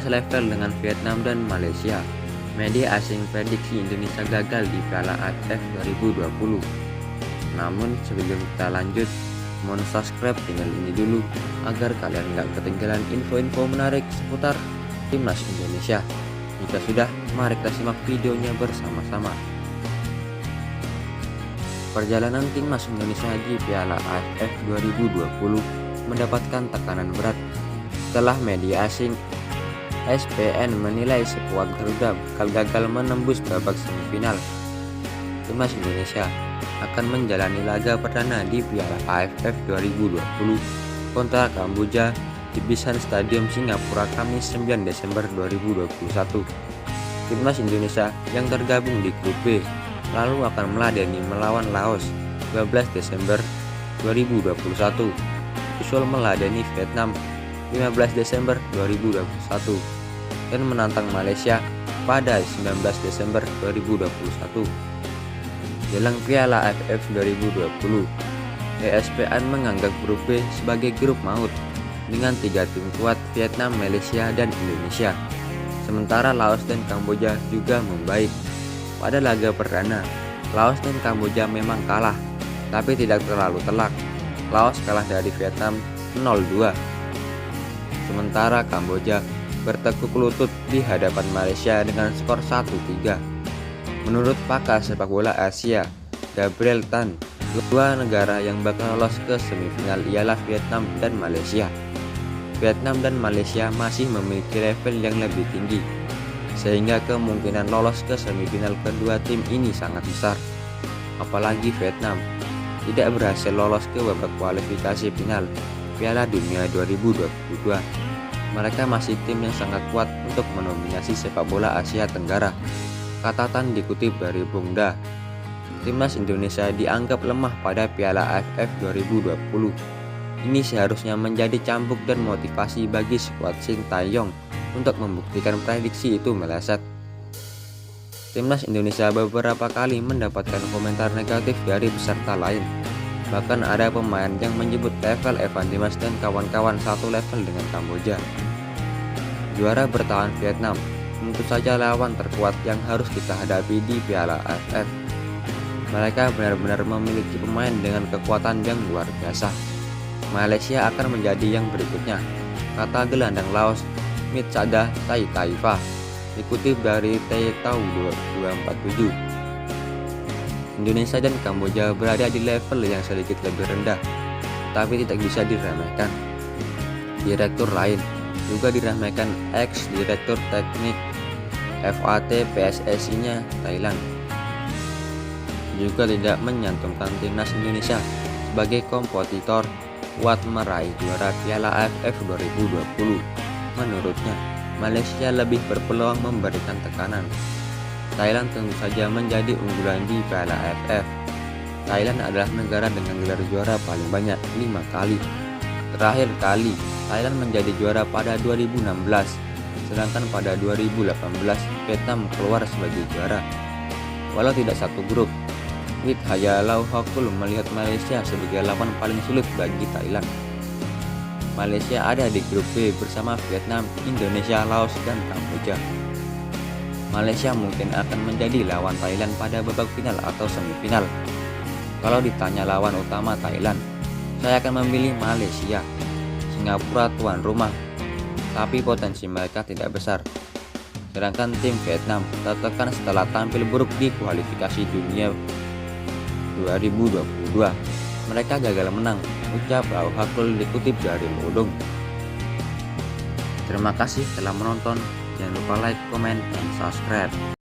selevel dengan Vietnam dan Malaysia. Media asing prediksi Indonesia gagal di Piala AFF 2020. Namun sebelum kita lanjut, mohon subscribe channel ini dulu agar kalian nggak ketinggalan info-info menarik seputar Timnas Indonesia. Jika sudah, mari kita simak videonya bersama-sama. Perjalanan Timnas Indonesia di Piala AFF 2020 mendapatkan tekanan berat setelah media asing SPN menilai skuad Garuda bakal gagal menembus babak semifinal. Timnas Indonesia akan menjalani laga perdana di Piala AFF 2020 kontra Kamboja di Bishan Stadium Singapura Kamis 9 Desember 2021. Timnas Indonesia yang tergabung di grup B lalu akan meladeni melawan Laos 12 Desember 2021, usul meladeni Vietnam 15 Desember 2021 dan menantang Malaysia pada 19 Desember 2021. Jelang Piala AFF 2020, ESPN menganggap grup B sebagai grup maut dengan 3 tim kuat Vietnam, Malaysia, dan Indonesia. Sementara Laos dan Kamboja juga membaik. Pada laga perdana, Laos dan Kamboja memang kalah, tapi tidak terlalu telak. Laos kalah dari Vietnam 0-2. Sementara Kamboja bertekuk lutut di hadapan Malaysia dengan skor 1-3. Menurut pakar sepak bola Asia, Gabriel Tan, dua negara yang bakal lolos ke semifinal ialah Vietnam dan Malaysia. Vietnam dan Malaysia masih memiliki level yang lebih tinggi, sehingga kemungkinan lolos ke semifinal kedua tim ini sangat besar. Apalagi Vietnam tidak berhasil lolos ke babak kualifikasi final Piala Dunia 2022. Mereka masih tim yang sangat kuat untuk mendominasi sepak bola Asia Tenggara, kata Tan dikutip dari Bungda. Timnas Indonesia dianggap lemah pada Piala AFF 2020. Ini seharusnya menjadi cambuk dan motivasi bagi skuad Sintayong untuk membuktikan prediksi itu meleset. Timnas Indonesia beberapa kali mendapatkan komentar negatif dari peserta lain. Bahkan ada pemain yang menyebut level Evan Dimas dan kawan-kawan satu level dengan Kamboja. Juara bertahan Vietnam tentu saja lawan terkuat yang harus kita hadapi di Piala AFF. Mereka benar-benar memiliki pemain dengan kekuatan yang luar biasa. Malaysia akan menjadi yang berikutnya, kata gelandang Laos Mitsadah Taifa, dikutip dari Taitau 247. Indonesia dan Kamboja berada di level yang sedikit lebih rendah, tapi tidak bisa diremehkan. Direktur lain juga diremehkan ex-direktur teknik FAT PSSI-nya Thailand. Juga tidak menyantumkan timnas Indonesia sebagai kompetitor kuat meraih juara Piala AFF 2020. Menurutnya, Malaysia lebih berpeluang memberikan tekanan. Thailand tentu saja menjadi unggulan di Piala AFF. Thailand adalah negara dengan gelar juara paling banyak 5 kali. Terakhir kali Thailand menjadi juara pada 2016, sedangkan pada 2018 Vietnam keluar sebagai juara. Walau tidak satu grup, Wit Hayalau Hakul melihat Malaysia sebagai lawan paling sulit bagi Thailand. Malaysia ada di grup B bersama Vietnam, Indonesia, Laos, dan Kamboja. Malaysia mungkin akan menjadi lawan Thailand pada babak final atau semifinal. Kalau ditanya lawan utama Thailand, saya akan memilih Malaysia. Singapura tuan rumah, tapi potensi mereka tidak besar. Sedangkan tim Vietnam tertekan setelah tampil buruk di kualifikasi dunia 2022. Mereka gagal menang, ucap Lau Hakul dikutip dari Lodong. Terima kasih telah menonton. Jangan lupa like, komen, dan subscribe.